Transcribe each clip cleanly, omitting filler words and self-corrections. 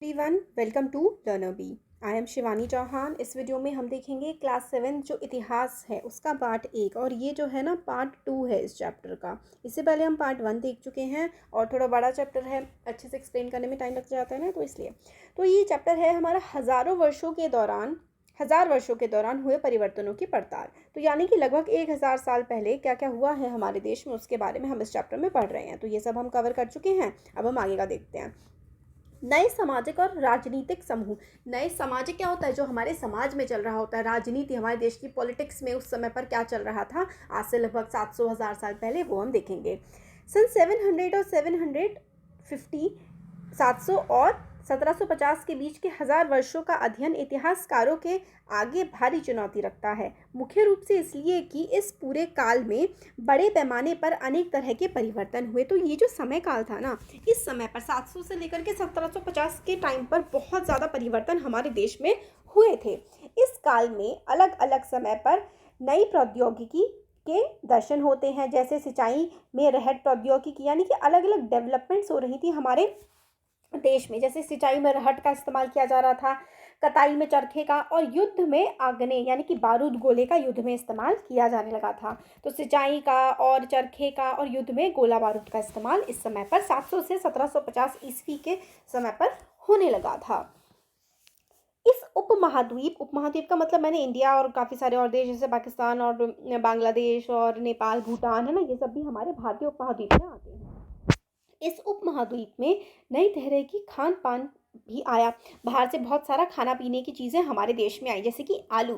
Everyone welcome to learner B. I am Shivani Chauhan. इस video में हम देखेंगे क्लास 7 जो इतिहास है उसका पार्ट 1 और ये जो है ना पार्ट 2 है इस चैप्टर का। इससे पहले हम पार्ट 1 देख चुके हैं और थोड़ा बड़ा चैप्टर है, अच्छे से एक्सप्लेन करने में टाइम लग जाता है ना, तो इसलिए तो ये चैप्टर है हमारा हजार वर्षों के दौरान हुए परिवर्तनों की पड़ताल। तो यानी कि लगभग 1000 साल पहले क्या क्या हुआ है हमारे देश में उसके बारे में हम इस चैप्टर में पढ़ रहे हैं। तो ये सब हम कवर कर चुके हैं। अब हम आगे का देखते हैं। नए सामाजिक और राजनीतिक समूह। नए सामाजिक क्या होता है? जो हमारे समाज में चल रहा होता है, राजनीति, हमारे देश की पॉलिटिक्स में उस समय पर क्या चल रहा था आज से लगभग 700 1000 साल पहले, वो हम देखेंगे। सन 700 और 750, 700 और 1750 के बीच के 1000 वर्षों का अध्ययन इतिहासकारों के आगे भारी चुनौती रखता है, मुख्य रूप से इसलिए कि इस पूरे काल में बड़े पैमाने पर अनेक तरह के परिवर्तन हुए। तो ये जो समय काल था ना, इस समय पर 700 से लेकर के 1750 के टाइम पर बहुत ज़्यादा परिवर्तन हमारे देश में हुए थे। इस काल में अलग अलग समय पर नई प्रौद्योगिकी के दर्शन होते हैं, जैसे सिंचाई में रहट प्रौद्योगिकी, यानी कि अलग अलग डेवलपमेंट्स हो रही थी हमारे देश में। जैसे सिंचाई में रहट का इस्तेमाल किया जा रहा था, कताई में चरखे का, और युद्ध में आग्ने यानी कि बारूद गोले का युद्ध में इस्तेमाल किया जाने लगा था। तो सिंचाई का और चरखे का और युद्ध में गोला बारूद का इस्तेमाल इस समय पर 700 से 1750 ईस्वी के समय पर होने लगा था। इस उपमहाद्वीप का मतलब मैंने इंडिया और काफ़ी सारे और देश जैसे पाकिस्तान और बांग्लादेश और नेपाल, भूटान, है ना, ये सब भी हमारे भारतीय उपमहाद्वीप में आते हैं। इस उपमहाद्वीप में नई तरह की खान पान भी आया। बाहर से बहुत सारा खाना पीने की चीज़ें हमारे देश में आई, जैसे कि आलू,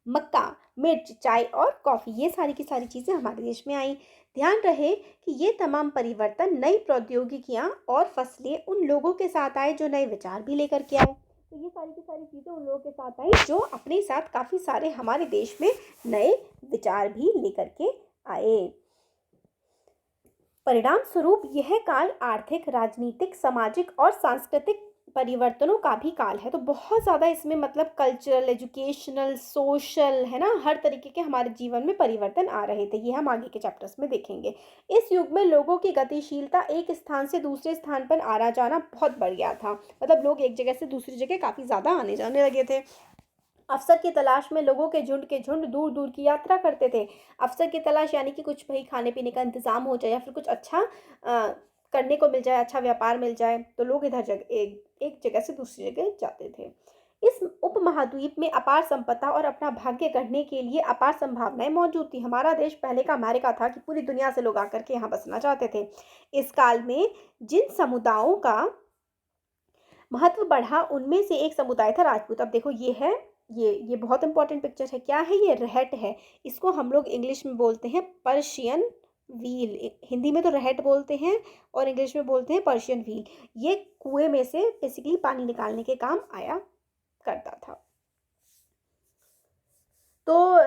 मक्का, मिर्च, चाय और कॉफ़ी, ये सारी की सारी चीज़ें हमारे देश में आई। ध्यान रहे कि ये तमाम परिवर्तन, नई प्रौद्योगिकियाँ और फसलें उन लोगों के साथ आए जो नए विचार भी लेकर के आए। तो ये सारी की सारी चीज़ें उन लोगों के साथ आई जो अपने साथ काफ़ी सारे हमारे देश में नए विचार भी लेकर के आए। परिणाम स्वरूप यह काल आर्थिक, राजनीतिक, सामाजिक और सांस्कृतिक परिवर्तनों का भी काल है। तो बहुत ज़्यादा इसमें मतलब कल्चरल, एजुकेशनल, सोशल, है ना, हर तरीके के हमारे जीवन में परिवर्तन आ रहे थे। ये हम आगे के चैप्टर्स में देखेंगे। इस युग में लोगों की गतिशीलता, एक स्थान से दूसरे स्थान पर आना जाना बहुत बढ़ गया था। मतलब लोग एक जगह से दूसरी जगह काफ़ी ज़्यादा आने जाने लगे थे। अवसर की तलाश में लोगों के झुंड दूर दूर की यात्रा करते थे। अवसर की तलाश यानी कि कुछ भाई खाने पीने का इंतजाम हो जाए या फिर कुछ अच्छा करने को मिल जाए, अच्छा व्यापार मिल जाए, तो लोग इधर जगह एक जगह से दूसरी जगह जाते थे। इस उपमहाद्वीप में अपार संपदा और अपना भाग्य गढ़ने के लिए अपार संभावनाएं मौजूद थी। हमारा देश पहले का अमेरिका था कि पूरी दुनिया से लोग आकर के यहाँ बसना चाहते थे। इस काल में जिन समुदायों का महत्व बढ़ा उनमें से एक समुदाय था राजपूत। अब देखो ये है, ये बहुत इंपॉर्टेंट पिक्चर है। क्या है? ये रहट है। इसको हम लोग इंग्लिश में बोलते हैं पर्शियन व्हील। हिंदी में तो रहट बोलते हैं और इंग्लिश में बोलते हैं पर्शियन व्हील। ये कुएं में से बेसिकली पानी निकालने के काम आया करता था। तो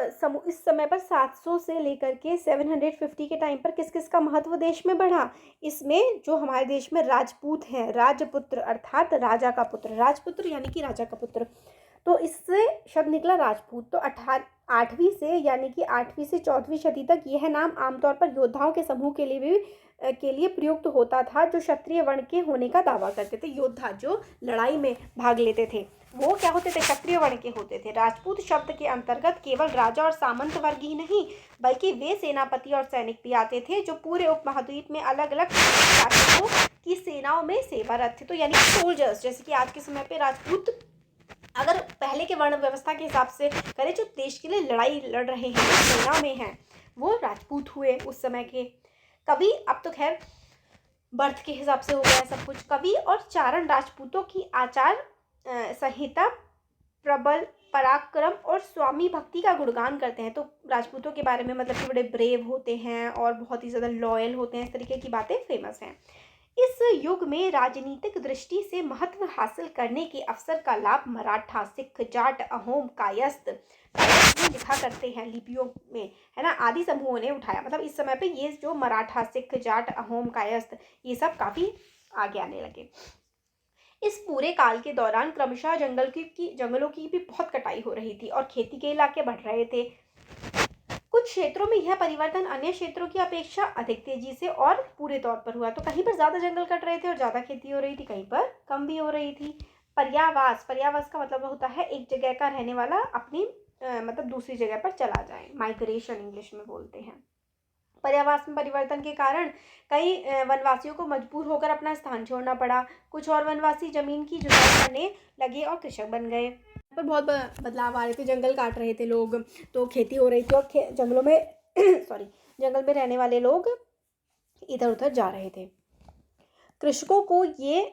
इस समय पर 700 से लेकर के 750 के टाइम पर किस किस का महत्व देश में बढ़ा? इसमें जो हमारे देश में राजपूत हैं, राजपुत्र अर्थात राजा का पुत्र, राजपुत्र यानी कि राजा का पुत्र, तो इससे शब्द निकला राजपूत। तो 8वीं से यानी कि 8वीं से 14वीं सदी तक यह नाम आमतौर पर योद्धाओं के समूह के लिए भी के लिए प्रयुक्त होता था जो क्षत्रिय वर्ण के होने का दावा करते थे। योद्धा जो लड़ाई में भाग लेते थे वो क्या होते थे? क्षत्रिय वर्ण के होते थे। राजपूत शब्द के अंतर्गत केवल राजा और सामंत वर्ग ही नहीं बल्कि वे सेनापति और सैनिक भी आते थे जो पूरे उपमहाद्वीप में अलग अलग शासकों की सेनाओं में सेवारत थे। तो यानी सोल्जर्स, जैसे कि आज के समय पे राजपूत अगर पहले के वर्ण व्यवस्था के हिसाब से करें, जो देश के लिए लड़ाई लड़ रहे हैं, सेना में हैं, वो राजपूत हुए उस समय के। कवि, अब तो खैर बर्थ के हिसाब से हो गया सब कुछ। कवि और चारण राजपूतों की आचार संहिता प्रबल पराक्रम और स्वामी भक्ति का गुणगान करते हैं। तो राजपूतों के बारे में मतलब कि बड़े ब्रेव होते हैं और बहुत ही ज़्यादा लॉयल होते हैं, इस तरीके की बातें फेमस हैं। इस युग में राजनीतिक दृष्टि से महत्व हासिल करने के अवसर का लाभ मराठा, सिख, जाट, अहोम, कायस्थ लिखा करते हैं लिपियों में, है ना, आदि समूहों ने उठाया। मतलब इस समय पे ये जो मराठा, सिख, जाट, अहोम, कायस्थ, ये सब काफ़ी आगे आने लगे। इस पूरे काल के दौरान क्रमशः जंगलों की भी बहुत कटाई हो रही थी और खेती के इलाके बढ़ रहे थे। कुछ क्षेत्रों में यह परिवर्तन अन्य क्षेत्रों की अपेक्षा अधिक तेजी से और पूरे तौर पर हुआ। तो कहीं पर ज़्यादा जंगल कट रहे थे और ज़्यादा खेती हो रही थी, कहीं पर कम भी हो रही थी। पर्यावास, पर्यावास का मतलब होता है एक जगह का रहने वाला अपनी मतलब दूसरी जगह पर चला जाए, माइग्रेशन इंग्लिश में बोलते हैं। पर्यावास में परिवर्तन के कारण कई वनवासियों को मजबूर होकर अपना स्थान छोड़ना पड़ा। कुछ और वनवासी जमीन की जुताई करने लगे और कृषक बन गए। पर बहुत बदलाव आ रहे थे, जंगल काट रहे थे लोग, तो खेती हो रही थी और जंगलों में सॉरी जंगल में रहने वाले लोग इधर उधर जा रहे थे। कृषकों को ये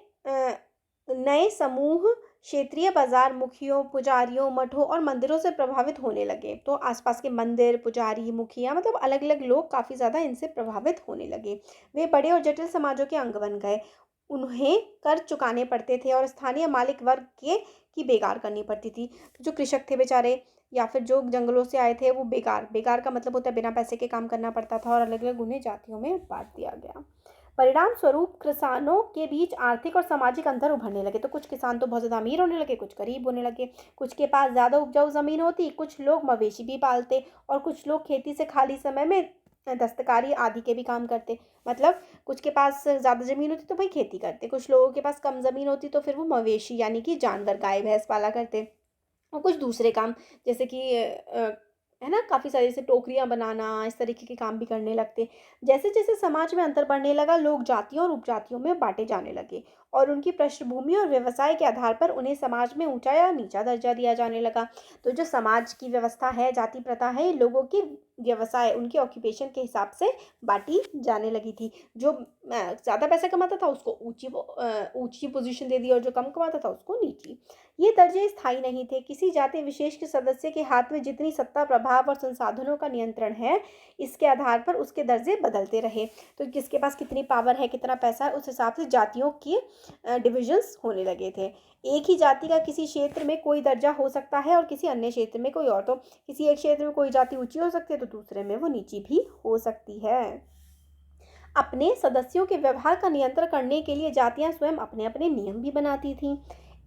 नए समूह क्षेत्रीय बाजार, मुखियों, पुजारियों, मठों और मंदिरों से प्रभावित होने लगे। तो आसपास के मंदिर, पुजारी, मुखिया मतलब अलग अलग लोग काफ़ी ज़्यादा इनसे प्रभावित होने लगे। वे बड़े और जटिल समाजों के अंग बन गए। उन्हें कर चुकाने पड़ते थे और स्थानीय मालिक वर्ग के की बेगार करनी पड़ती थी। तो जो कृषक थे बेचारे या फिर जो जंगलों से आए थे वो बेगार, बेगार का मतलब होता है बिना पैसे के काम करना पड़ता था और अलग अलग उन्हें जातियों में बांट दिया गया। परिणाम स्वरूप किसानों के बीच आर्थिक और सामाजिक अंतर उभरने लगे। तो कुछ किसान तो बहुत ज़्यादा अमीर होने लगे, कुछ गरीब होने लगे। कुछ के पास ज़्यादा उपजाऊ ज़मीन होती, कुछ लोग मवेशी भी पालते और कुछ लोग खेती से खाली समय में दस्तकारी आदि के भी काम करते। मतलब कुछ के पास ज़्यादा ज़मीन होती तो भाई खेती करते, कुछ लोगों के पास कम ज़मीन होती तो फिर वो मवेशी यानी कि जानवर, गाय भैंस पाला करते और कुछ दूसरे काम जैसे कि है ना, काफ़ी सारे जैसे टोकरियाँ बनाना, इस तरीके के काम भी करने लगते। जैसे जैसे समाज में अंतर बढ़ने लगा, लोग जातियों और उपजातियों में बांटे जाने लगे और उनकी पृष्ठभूमि और व्यवसाय के आधार पर उन्हें समाज में ऊंचा या नीचा दर्जा दिया जाने लगा। तो जो समाज की व्यवस्था है, जाति प्रथा है, ये लोगों की व्यवसाय, उनके ऑक्यूपेशन के हिसाब से बांटी जाने लगी थी। जो ज़्यादा पैसा कमाता था उसको ऊंची पोजीशन दे दी और जो कम कमाता था उसको नीची। ये दर्जे स्थायी नहीं थे। किसी जाति विशेष के सदस्य के हाथ में जितनी सत्ता, प्रभाव और संसाधनों का नियंत्रण है, इसके आधार पर उसके दर्जे बदलते रहे। तो किसके पास कितनी पावर है, कितना पैसा है, उस हिसाब से जातियों के डिविजन्स होने लगे थे। एक ही जाति का किसी क्षेत्र में कोई दर्जा हो सकता है और किसी अन्य क्षेत्र में कोई और। तो किसी एक क्षेत्र में कोई जाति ऊंची हो सकती है तो दूसरे में वो नीची भी हो सकती है। अपने सदस्यों के व्यवहार का नियंत्रण करने के लिए जातियां स्वयं अपने अपने नियम भी बनाती थीं।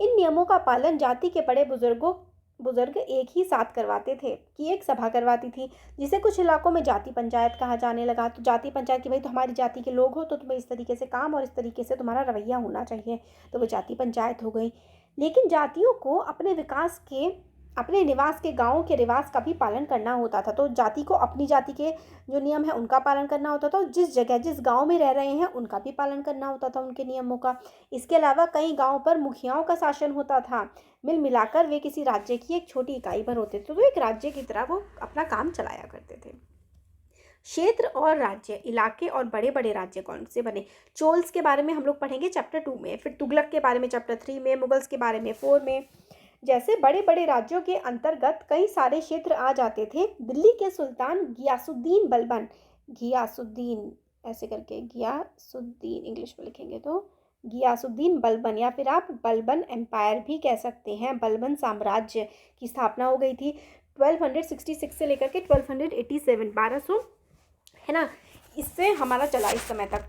इन नियमों का पालन जाति के बड़े बुजुर्ग एक ही साथ करवाते थे कि एक सभा करवाती थी, जिसे कुछ इलाकों में जाति पंचायत कहा जाने लगा। तो जाति पंचायत की भाई तो हमारी जाति के लोग हो तो तुम्हें इस तरीके से काम और इस तरीके से तुम्हारा रवैया होना चाहिए, तो वो जाति पंचायत हो गई। लेकिन जातियों को अपने निवास के गाँव के रिवाज का भी पालन करना होता था। तो जाति को अपनी जाति के जो नियम है उनका पालन करना होता था और जिस जगह जिस गांव में रह रहे हैं उनका भी पालन करना होता था, उनके नियमों का। इसके अलावा कई गांव पर मुखियाओं का शासन होता था। मिल मिलाकर वे किसी राज्य की एक छोटी इकाई पर होते थे, तो एक राज्य की तरह वो अपना काम चलाया करते थे। क्षेत्र और राज्य, इलाके और बड़े बड़े राज्य कौन से बने? चोल्स के बारे में हम लोग पढ़ेंगे चैप्टर 2 में, फिर तुगलक के बारे में चैप्टर 3 में, मुगल्स के बारे में 4 में। जैसे बड़े बड़े राज्यों के अंतर्गत कई सारे क्षेत्र आ जाते थे। दिल्ली के सुल्तान गियासुद्दीन बलबन, गियासुद्दीन ऐसे करके, गियासुद्दीन इंग्लिश में लिखेंगे तो गियासुद्दीन बलबन, या फिर आप बलबन एम्पायर भी कह सकते हैं। बलबन साम्राज्य की स्थापना हो गई थी 1266 से लेकर के 1287, 1200 है ना, इससे हमारा चला इस समय तक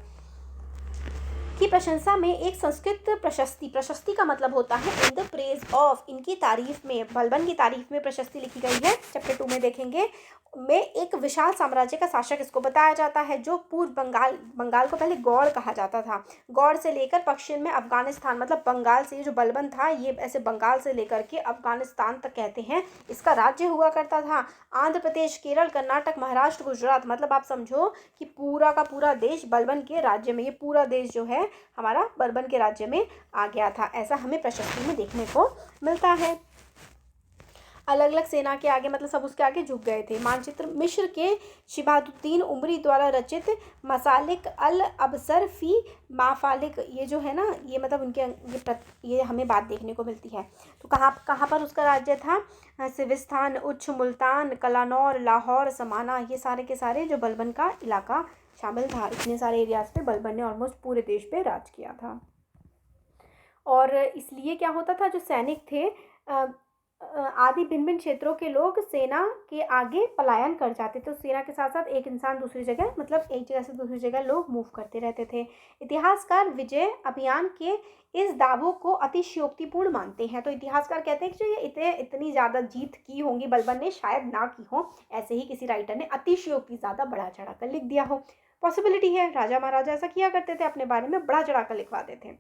की प्रशंसा में एक संस्कृत प्रशस्ति का मतलब होता है इन द प्रेज ऑफ, इनकी तारीफ में, बलबन की तारीफ में प्रशस्ति लिखी गई है। चैप्टर 2 में देखेंगे। में एक विशाल साम्राज्य का शासक इसको बताया जाता है, जो पूर्व बंगाल को पहले गौड़ कहा जाता था। गौड़ से लेकर पश्चिम में अफगानिस्तान, मतलब बंगाल से जो बलबन था ये ऐसे बंगाल से लेकर के अफगानिस्तान तक कहते हैं इसका राज्य हुआ करता था। आंध्र प्रदेश, केरल, कर्नाटक, महाराष्ट्र, गुजरात, मतलब आप समझो कि पूरा का पूरा देश बलबन के राज्य में, ये पूरा देश जो है हमारा बलबन के राज्य में आ गया था। ऐसा हमें प्रशस्ति में देखने को मिलता है। अलग अलग सेना के आगे, मतलब सब उसके आगे झुक गए थे। मानचित्र मिस्र के शिहाबुद्दीन उमरी द्वारा रचित मसालिक अल अबसर फी माफालिक, ये जो है ना, ये मतलब उनके ये हमें बात देखने को मिलती है। तो कहाँ पर उसका राज्य था? सिविस्तान, उच्च, मुल्तान, कलानौर, लाहौर, समाना, ये सारे के सारे जो बलबन का इलाका शामिल था। इतने सारे एरियाज पे बलबन ने ऑलमोस्ट पूरे देश पे राज किया था। और इसलिए क्या होता था, जो सैनिक थे आदि भिन्न भिन्न क्षेत्रों के लोग सेना के आगे पलायन कर जाते थे। तो सेना के साथ साथ एक इंसान दूसरी जगह, मतलब एक जगह से दूसरी जगह लोग मूव करते रहते थे। इतिहासकार विजय अभियान के इस दावों को अतिशयोक्तिपूर्ण मानते हैं। तो इतिहासकार कहते हैं कि जो ये इतनी ज़्यादा जीत की होंगी बलबन ने, शायद ना की हो, ऐसे ही किसी राइटर ने अतिशयोक्ति ज़्यादा बढ़ा चढ़ा कर लिख दिया हो। पॉसिबिलिटी है, राजा महाराजा ऐसा किया करते थे, अपने बारे में बढ़ा चढ़ा कर लिखवाते थे।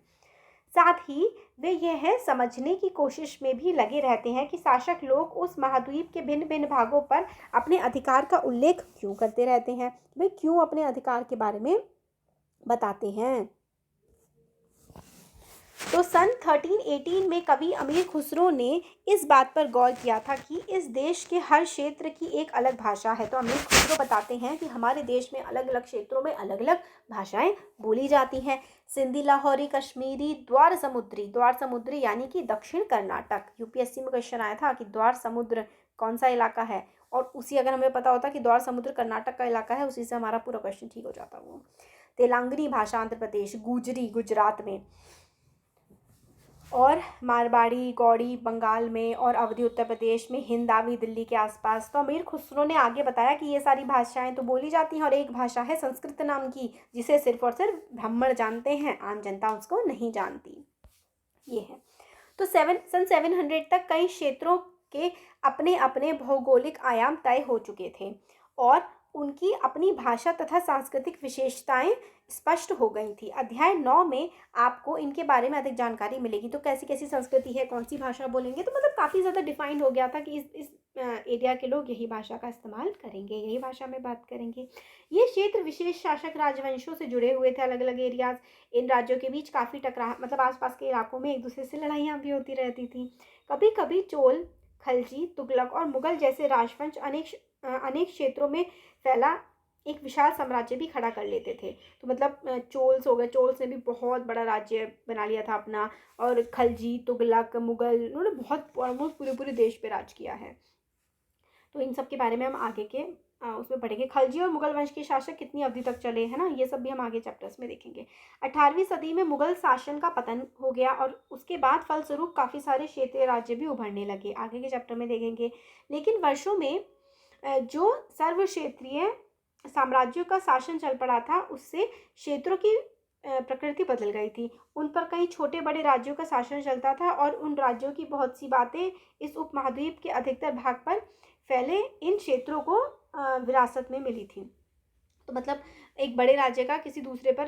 साथ ही वे यह समझने की कोशिश में भी लगे रहते हैं कि शासक लोग उस महाद्वीप के भिन्न भिन्न भागों पर अपने अधिकार का उल्लेख क्यों करते रहते हैं, वे क्यों अपने अधिकार के बारे में बताते हैं। तो सन 1318 में कवि अमीर खुसरो ने इस बात पर गौर किया था कि इस देश के हर क्षेत्र की एक अलग भाषा है। तो अमीर खुसरो बताते हैं कि हमारे देश में अलग अलग क्षेत्रों में अलग अलग भाषाएं बोली जाती हैं। सिंधी, लाहौरी, कश्मीरी, द्वार समुद्री यानी कि दक्षिण कर्नाटक। यूपीएससी में क्वेश्चन आया था कि द्वार समुद्र कौन सा इलाका है, और उसी अगर हमें पता होता कि द्वार समुद्र कर्नाटक का इलाका है, उसी से हमारा पूरा क्वेश्चन ठीक हो जाता। वो तेलंगानी भाषा आंध्र प्रदेश, गुजरी गुजरात में, और मारवाड़ी गौड़ी बंगाल में, और अवधी उत्तर प्रदेश में, हिंदावी दिल्ली के आसपास। तो अमीर खुसरो ने आगे बताया कि ये सारी भाषाएं तो बोली जाती हैं, और एक भाषा है संस्कृत नाम की, जिसे सिर्फ और सिर्फ ब्राह्मण जानते हैं, आम जनता उसको नहीं जानती। ये है। तो सन 700 तक कई क्षेत्रों के अपने अपने भौगोलिक आयाम तय हो चुके थे, और उनकी अपनी भाषा तथा सांस्कृतिक विशेषताएं स्पष्ट हो गई थी। अध्याय 9 में आपको इनके बारे में अधिक जानकारी मिलेगी। तो कैसी कैसी संस्कृति है, कौन सी भाषा बोलेंगे, तो मतलब काफ़ी ज़्यादा डिफाइंड हो गया था कि इस एरिया के लोग यही भाषा का इस्तेमाल करेंगे, यही भाषा में बात करेंगे। ये क्षेत्र विशेष शासक राजवंशों से जुड़े हुए थे, अलग अलग एरियाज। इन राज्यों के बीच काफ़ी टकराव, मतलब आसपास के इलाकों में एक दूसरे से लड़ाइयाँ भी होती रहती थी। कभी कभी चोल, खलजी, तुगलक और मुगल जैसे राजवंश अनेक क्षेत्रों में फैला एक विशाल साम्राज्य भी खड़ा कर लेते थे। तो मतलब चोल्स हो गए, चोल्स ने भी बहुत बड़ा राज्य बना लिया था अपना, और खलजी, तुगलक, मुगल, उन्होंने बहुत ऑलमोस्ट पूरे पूरे देश पे राज किया है। तो इन सब के बारे में हम आगे के उसमें पढ़ेंगे। खलजी और मुगल वंश के शासक कितनी अवधि तक चले, है ना, ये सब भी हम आगे चैप्टर्स में देखेंगे। 18वीं सदी में मुगल शासन का पतन हो गया, और उसके बाद फलस्वरूप काफ़ी सारे क्षेत्रीय राज्य भी उभरने लगे, आगे के चैप्टर में देखेंगे। लेकिन वर्षों में जो सर्व क्षेत्रीय साम्राज्यों का शासन चल पड़ा था, उससे क्षेत्रों की प्रकृति बदल गई थी। उन पर कई छोटे बड़े राज्यों का शासन चलता था, और उन राज्यों की बहुत सी बातें इस उपमहाद्वीप के अधिकतर भाग पर फैले इन क्षेत्रों को विरासत में मिली थी। तो मतलब एक बड़े राज्य का किसी दूसरे पर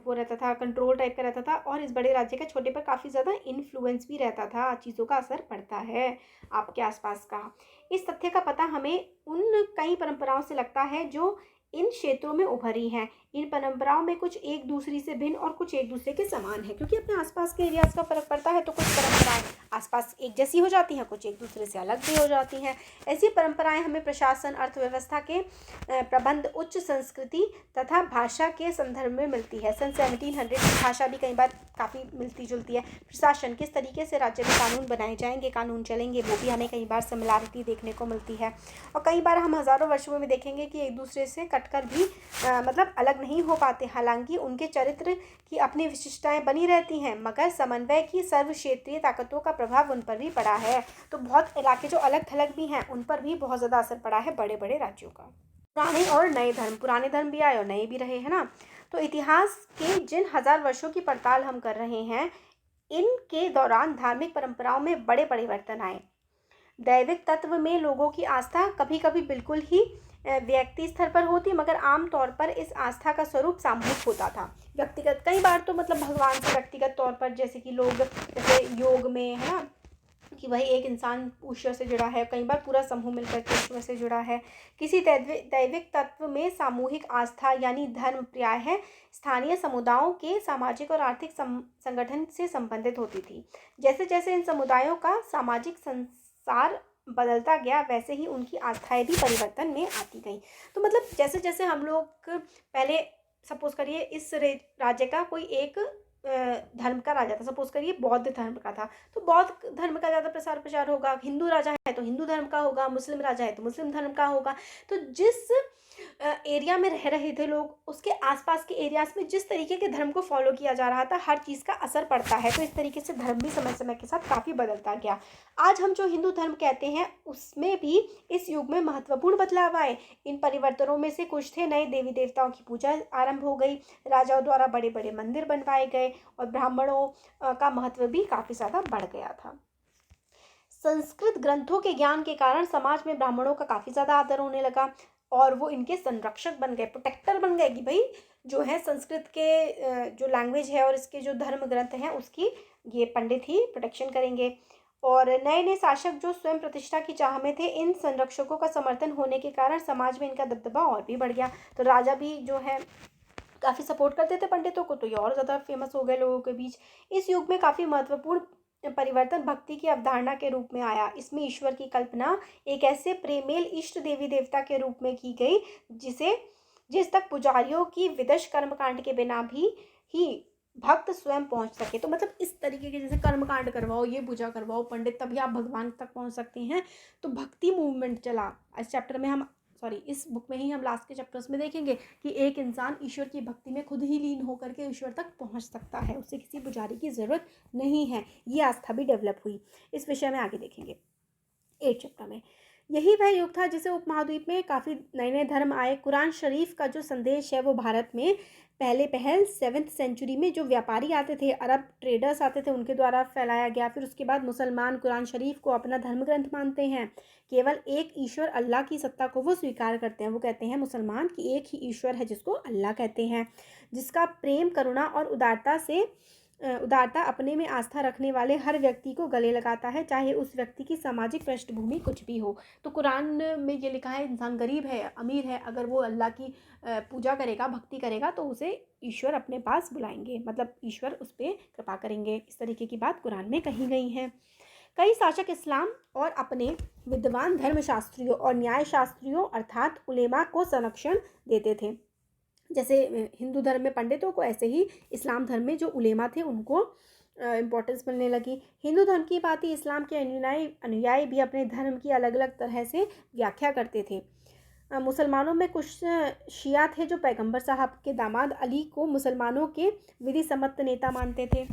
वो रहता था, कंट्रोल टाइप का रहता था, और इस बड़े राज्य का छोटे पर काफ़ी ज़्यादा इन्फ्लुएंस भी रहता था, चीज़ों का असर पड़ता है आपके आसपास का। इस तथ्य का पता हमें उन कई परंपराओं से लगता है जो इन क्षेत्रों में उभरी हैं। इन परंपराओं में कुछ एक दूसरी से भिन्न और कुछ एक दूसरे के समान है, क्योंकि अपने आसपास के एरियाज का फर्क पड़ता है, तो कुछ परंपराएं आसपास एक जैसी हो जाती हैं, कुछ एक दूसरे से अलग भी हो जाती हैं। ऐसी परंपराएं हमें प्रशासन, अर्थव्यवस्था के प्रबंध, उच्च संस्कृति तथा भाषा के संदर्भ में मिलती है। सन 1700 की भाषा भी कई बार काफ़ी मिलती जुलती है। प्रशासन, किस तरीके से राज्य में कानून बनाए जाएंगे, कानून चलेंगे, वो भी हमें कई बार सिमिलैरिटी देखने को मिलती है। और कई बार हम हज़ारों वर्षों में देखेंगे कि एक दूसरे से कटकर भी मतलब अलग नहीं हो पाते। हालांकि उनके चरित्र की अपनी विशिष्टताएं बनी रहती हैं, मगर समन्वय की सर्व क्षेत्रीय ताकतों का प्रभाव उन पर भी पड़ा है। तो बहुत इलाके जो अलग थलग भी हैं, उन पर भी बहुत ज़्यादा असर पड़ा है बड़े बड़े राज्यों का। पुराने और नए धर्म, पुराने धर्म भी आए और नए भी रहे, है ना। तो इतिहास के जिन हजार वर्षों की पड़ताल हम कर रहे हैं, इनके दौरान धार्मिक परंपराओं में बड़े परिवर्तन आए। दैविक तत्व में लोगों की आस्था कभी कभी बिल्कुल ही व्यक्ति स्तर पर होती, मगर आमतौर पर इस आस्था का स्वरूप सामूहिक होता था। व्यक्तिगत कई बार तो मतलब भगवान से व्यक्तिगत तौर पर, जैसे कि लोग जैसे योग में, है ना, कि भाई एक इंसान ईश्वर से जुड़ा है, कई बार पूरा समूह मिलकर के ईश्वर से जुड़ा है। किसी दैविक तत्व में सामूहिक आस्था यानी धर्म प्राय है स्थानीय समुदायों के सामाजिक और आर्थिक संगठन से संबंधित होती थी। जैसे जैसे इन समुदायों का सामाजिक संसार बदलता गया, वैसे ही उनकी आस्थाएं भी परिवर्तन में आती गई। तो मतलब जैसे जैसे हम लोग पहले सपोज करिए इस राज्य का कोई एक धर्म का राजा था, सपोज करिए बौद्ध धर्म का था, तो बौद्ध धर्म का ज़्यादा प्रसार होगा। हिंदू राजा है तो हिंदू धर्म का होगा, मुस्लिम राजा है तो मुस्लिम धर्म का होगा। तो जिस एरिया में रह रहे थे लोग, उसके आसपास के एरियाज में जिस तरीके के धर्म को फॉलो किया जा रहा था, हर चीज़ का असर पड़ता है। तो इस तरीके से धर्म भी समय समय के साथ काफ़ी बदलता गया। आज हम जो हिंदू धर्म कहते हैं, उसमें भी इस युग में महत्वपूर्ण बदलाव आए। इन परिवर्तनों में से कुछ थे, नए देवी देवताओं की पूजा आरंभ हो गई, राजाओं द्वारा बड़े बड़े मंदिर बनवाए गए, और ब्राह्मणों का महत्व भी काफ़ी ज़्यादा बढ़ गया था। संस्कृत ग्रंथों के ज्ञान के कारण समाज में ब्राह्मणों का काफ़ी ज़्यादा आदर होने लगा, और वो इनके संरक्षक बन गए, प्रोटेक्टर बन गए कि भाई जो है संस्कृत के जो लैंग्वेज है और इसके जो धर्म ग्रंथ हैं उसकी ये पंडित ही प्रोटेक्शन करेंगे। और नए नए शासक जो स्वयं प्रतिष्ठा की चाह में थे, इन संरक्षकों का समर्थन होने के कारण समाज में इनका दबदबा और भी बढ़ गया। तो राजा भी जो है काफ़ी सपोर्ट करते थे पंडितों को, तो ये और ज़्यादा फेमस हो गए लोगों के बीच। इस युग में काफ़ी महत्वपूर्ण परिवर्तन भक्ति की अवधारणा के रूप में आया। इसमें ईश्वर की कल्पना एक ऐसे प्रेमेल इष्ट देवी देवता के रूप में की गई जिस तक पुजारियों की विदश कर्मकांड के बिना भी ही भक्त स्वयं पहुंच सके। तो मतलब इस तरीके के जैसे कर्मकांड करवाओ, ये पूजा करवाओ पंडित, तभी आप भगवान तक पहुंच सकते हैं। तो भक्ति मूवमेंट चला। इस चैप्टर में हम इस बुक में ही हम लास्ट के चैप्टर्स में देखेंगे कि एक इंसान ईश्वर की भक्ति में खुद ही लीन होकर के ईश्वर तक पहुंच सकता है, उसे किसी पुजारी की ज़रूरत नहीं है। ये आस्था भी डेवलप हुई। इस विषय में आगे देखेंगे 8 चैप्टर में। यही वह युग था जिसे उपमहाद्वीप में काफ़ी नए नए धर्म आए। कुरान शरीफ का जो संदेश है वो भारत में पहल 7th सेंचुरी में जो व्यापारी आते थे, अरब ट्रेडर्स आते थे, उनके द्वारा फैलाया गया। फिर उसके बाद मुसलमान कुरान शरीफ को अपना धर्म ग्रंथ मानते हैं। केवल एक ईश्वर अल्लाह की सत्ता को वो स्वीकार करते हैं। वो कहते हैं मुसलमान कि एक ही ईश्वर है जिसको अल्लाह कहते हैं, जिसका प्रेम, करुणा और उदारता अपने में आस्था रखने वाले हर व्यक्ति को गले लगाता है, चाहे उस व्यक्ति की सामाजिक पृष्ठभूमि कुछ भी हो। तो कुरान में ये लिखा है इंसान गरीब है, अमीर है, अगर वो अल्लाह की पूजा करेगा, भक्ति करेगा, तो उसे ईश्वर अपने पास बुलाएंगे, मतलब ईश्वर उस पर कृपा करेंगे। इस तरीके की बात कुरान में कही गई है। कई शासक इस्लाम और अपने विद्वान धर्मशास्त्रियों और न्यायशास्त्रियों अर्थात उलेमा को संरक्षण देते थे। जैसे हिंदू धर्म में पंडितों को, ऐसे ही इस्लाम धर्म में जो उलेमा थे उनको इम्पोर्टेंस मिलने लगी। हिंदू धर्म की बात ही इस्लाम के अनुयायी भी अपने धर्म की अलग अलग तरह से व्याख्या करते थे। मुसलमानों में कुछ शिया थे जो पैगंबर साहब के दामाद अली को मुसलमानों के विधि सम्मत नेता मानते थे।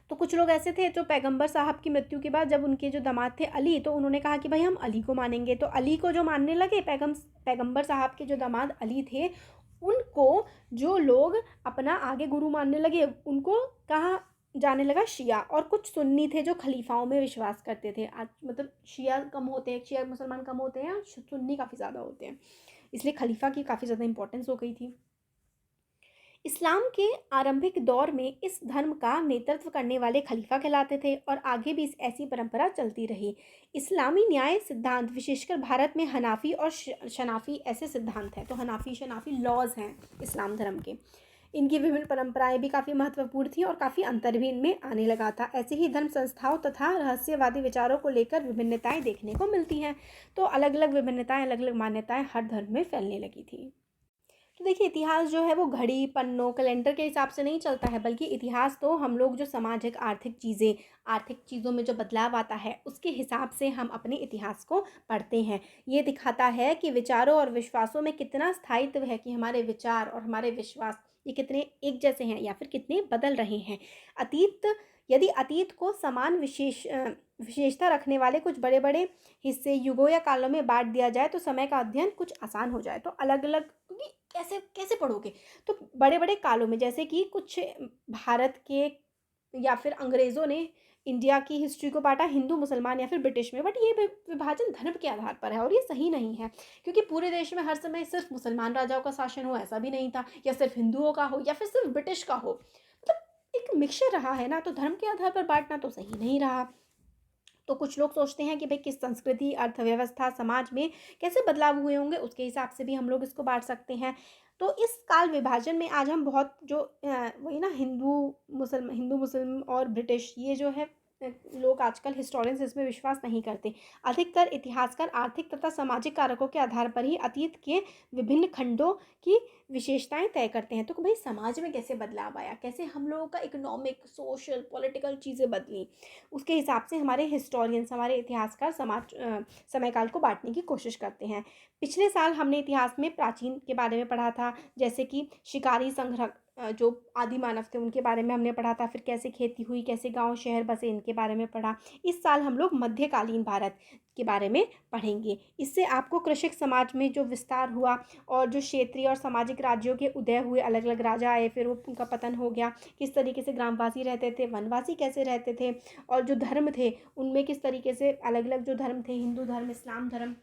तो कुछ लोग ऐसे थे जो पैगंबर साहब की मृत्यु के बाद जब उनके जो दामाद थे अली, तो उन्होंने कहा कि भाई हम अली को मानेंगे। तो अली को जो मानने लगे, पैगंबर साहब के जो दामाद अली थे, उनको जो लोग अपना आगे गुरु मानने लगे, उनको कहा जाने लगा शिया। और कुछ सुन्नी थे जो खलीफाओं में विश्वास करते थे। आज मतलब शिया कम होते हैं, शिया मुसलमान कम होते हैं, सुन्नी काफ़ी ज़्यादा होते हैं, इसलिए खलीफा की काफ़ी ज़्यादा इंपॉर्टेंस हो गई थी। इस्लाम के आरंभिक दौर में इस धर्म का नेतृत्व करने वाले खलीफा कहलाते थे और आगे भी ऐसी परंपरा चलती रही। इस्लामी न्याय सिद्धांत, विशेषकर भारत में हनाफी और शनाफी ऐसे सिद्धांत हैं। तो हनाफी शनाफी लॉज हैं इस्लाम धर्म के। इनकी विभिन्न परंपराएं भी काफ़ी महत्वपूर्ण थी और काफ़ी अंतर भी इनमें आने लगा था। ऐसे ही धर्म संस्थाओं तथा रहस्यवादी विचारों को लेकर विभिन्नताएं देखने को मिलती हैं। तो अलग अलग विभिन्नताएं, अलग अलग मान्यताएं हर धर्म में फैलने लगी थी। तो देखिए इतिहास जो है वो घड़ी, पन्नों, कैलेंडर के हिसाब से नहीं चलता है, बल्कि इतिहास तो हम लोग जो सामाजिक आर्थिक चीज़ों में जो बदलाव आता है उसके हिसाब से हम अपने इतिहास को पढ़ते हैं। ये दिखाता है कि विचारों और विश्वासों में कितना स्थायित्व है, कि हमारे विचार और हमारे विश्वास ये कितने एक जैसे हैं या फिर कितने बदल रहे हैं। यदि अतीत को समान विशेषता रखने वाले कुछ बड़े बड़े हिस्से युगों या कालों में बांट दिया जाए तो समय का अध्ययन कुछ आसान हो जाए। तो अलग अलग, क्योंकि कैसे कैसे पढ़ोगे, तो बड़े बड़े कालों में, जैसे कि कुछ भारत के या फिर अंग्रेज़ों ने इंडिया की हिस्ट्री को बांटा हिंदू, मुसलमान या फिर ब्रिटिश में, बट ये विभाजन धर्म के आधार पर है और ये सही नहीं है, क्योंकि पूरे देश में हर समय सिर्फ मुसलमान राजाओं का शासन हो ऐसा भी नहीं था, या सिर्फ हिंदुओं का हो या फिर सिर्फ ब्रिटिश का हो, मतलब एक मिक्सचर रहा है ना। तो धर्म के आधार पर बांटना तो सही नहीं रहा। तो कुछ लोग सोचते हैं कि भाई किस संस्कृति, अर्थव्यवस्था, समाज में कैसे बदलाव हुए होंगे, उसके हिसाब से भी हम लोग इसको बांट सकते हैं। तो इस काल विभाजन में आज हम बहुत जो वही ना हिंदू मुस्लिम और ब्रिटिश, ये जो है लोग आजकल हिस्टोरियंस इसमें विश्वास नहीं करते। अधिकतर इतिहासकार आर्थिक तथा सामाजिक कारकों के आधार पर ही अतीत के विभिन्न खंडों की विशेषताएं तय करते हैं। तो भाई समाज में कैसे बदलाव आया, कैसे हम लोगों का इकोनॉमिक, सोशल, पॉलिटिकल चीज़ें बदली, उसके हिसाब से हमारे हिस्टोरियंस, हमारे इतिहासकार समयकाल को बांटने की कोशिश करते हैं। पिछले साल हमने इतिहास में प्राचीन के बारे में पढ़ा था, जैसे कि शिकारी संग्रह जो आदि मानव थे उनके बारे में हमने पढ़ा था। फिर कैसे खेती हुई, कैसे गांव शहर बसे, इनके बारे में पढ़ा। इस साल हम लोग मध्यकालीन भारत के बारे में पढ़ेंगे। इससे आपको कृषक समाज में जो विस्तार हुआ और जो क्षेत्रीय और सामाजिक राज्यों के उदय हुए, अलग अलग राजा आए, फिर वो उनका पतन हो गया, किस तरीके से ग्रामवासी रहते थे, वनवासी कैसे रहते थे, और जो धर्म थे उनमें किस तरीके से अलग अलग जो धर्म थे, हिंदू धर्म, इस्लाम धर्म,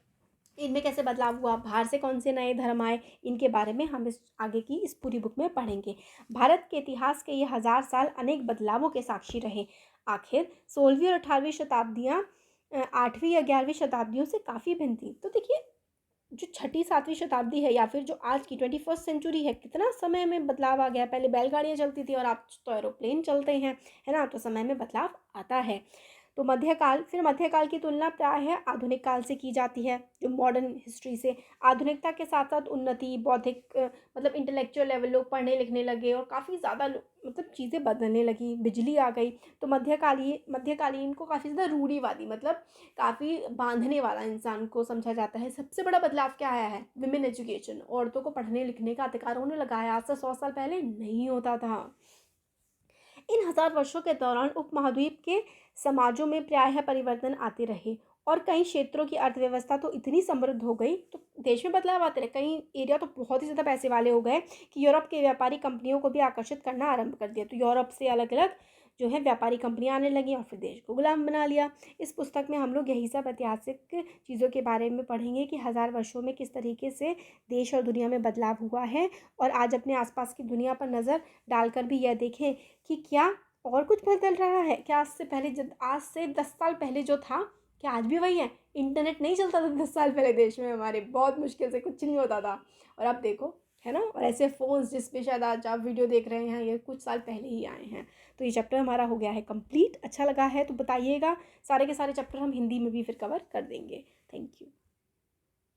इनमें कैसे बदलाव हुआ, बाहर से कौन से नए धर्म आए, इनके बारे में हम इस आगे की इस पूरी बुक में पढ़ेंगे। भारत के इतिहास के ये 1000 साल अनेक बदलावों के साक्षी रहे। आखिर 16वीं और 18वीं शताब्दियाँ 8वीं या 11वीं शताब्दियों से काफ़ी भिन्न थी। तो देखिए, जो छठी 7वीं शताब्दी है या फिर जो आज की 21st सेंचुरी है, कितना समय में बदलाव आ गया। पहले बैलगाड़ियाँ चलती थी और अब तो एरोप्लेन चलते हैं, है ना। तो समय में बदलाव आता है। तो मध्यकाल की तुलना प्रायः आधुनिक काल से की जाती है, जो मॉडर्न हिस्ट्री से। आधुनिकता के साथ साथ उन्नति, बौद्धिक मतलब इंटेलेक्चुअल लेवल, लोग पढ़ने लिखने लगे और काफ़ी ज़्यादा मतलब चीज़ें बदलने लगी, बिजली आ गई। तो मध्यकालीन को काफ़ी ज़्यादा रूढ़िवादी, मतलब काफ़ी बांधने वाला इंसान को समझा जाता है। सबसे बड़ा बदलाव क्या आया है, विमेन एजुकेशन, औरतों को पढ़ने लिखने का अधिकार होने लगा है। आज से 100 साल पहले नहीं होता था। इन 1000 वर्षों के दौरान उपमहाद्वीप के समाजों में प्रायः परिवर्तन आते रहे और कई क्षेत्रों की अर्थव्यवस्था तो इतनी समृद्ध हो गई, तो देश में बदलाव आते रहे। कई एरिया तो बहुत ही ज़्यादा पैसे वाले हो गए कि यूरोप के व्यापारी कंपनियों को भी आकर्षित करना आरंभ कर दिया। तो यूरोप से अलग अलग जो है व्यापारी कंपनियां आने लगी और फिर देश को गुलाम बना लिया। इस पुस्तक में हम लोग यही सब ऐतिहासिक चीज़ों के बारे में पढ़ेंगे कि 1000 वर्षों में किस तरीके से देश और दुनिया में बदलाव हुआ है। और आज अपने आसपास की दुनिया पर नज़र डालकर भी यह देखें कि क्या और कुछ बदल रहा है। क्या आज से 10 साल पहले जो था, क्या आज भी वही है। इंटरनेट नहीं चलता था 10 साल पहले देश में हमारे, बहुत मुश्किल से कुछ नहीं होता था। और अब देखो, है ना। और ऐसे फ़ोन्स जिस पे शायद आज आप वीडियो देख रहे हैं, ये कुछ साल पहले ही आए हैं। तो ये चैप्टर हमारा हो गया है कंप्लीट। अच्छा लगा है तो बताइएगा। सारे के सारे चैप्टर हम हिंदी में भी फिर कवर कर देंगे। Thank you.